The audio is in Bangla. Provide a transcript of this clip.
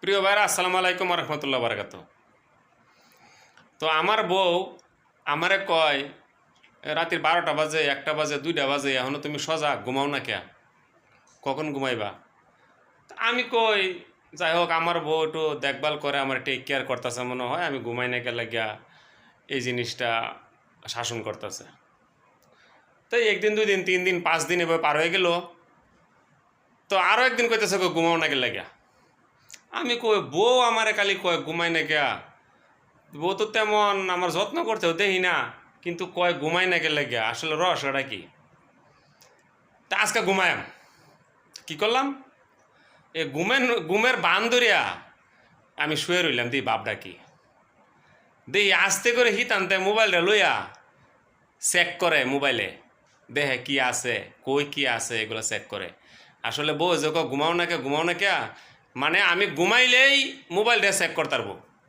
প্রিয় ভাইরা, আসসালামু আলাইকুম রহমতুল্লাহ বারাকাত। তো আমার বউ আমারে কয়, রাতের 12টা বাজে, 1টা বাজে, 2টা বাজে, এখনো তুমি সজাগ, ঘুমাও না কে? কখন ঘুমাইবা? আমি কই, যাই হোক, আমার বউ একটু দেখভাল করে, আমার টেক কেয়ার করতেছে মনে হয়, আমি ঘুমাই না কে লাগিয়া এই জিনিসটা শাসন করতেছে। তো একদিন, 2 দিন, 3 দিন, 5 দিন এভাবে পার হয়ে গেল। তো আরও একদিন কইতেছে ঘুমাও না কে লাগিয়া। আমি কই, বউ আমারে খালি কয় ঘুমাই না কে। বউ তো তেমন আমার যত্ন করতেও দেখি না, কিন্তু কয় ঘুমাই না গেলে গিয়া, আসলে রহস্যটা কি? তা আজকে ঘুমায়াম, কি করলাম, এ ঘুমের বান ধরিয়া আমি শুয়ে রইলাম, দিই বাপডা কি দিই আস্তে করে হিতান্তে মোবাইলটা লইয়া চেক করে, মোবাইলে দেখে কি আছে, কই কি আছে, এগুলো চেক করে। আসলে বউ যে ঘুমাও না কে, ঘুমাও না কে, মানে আমি ঘুমাইলেই মোবাইলটা চেক করতে পারবো।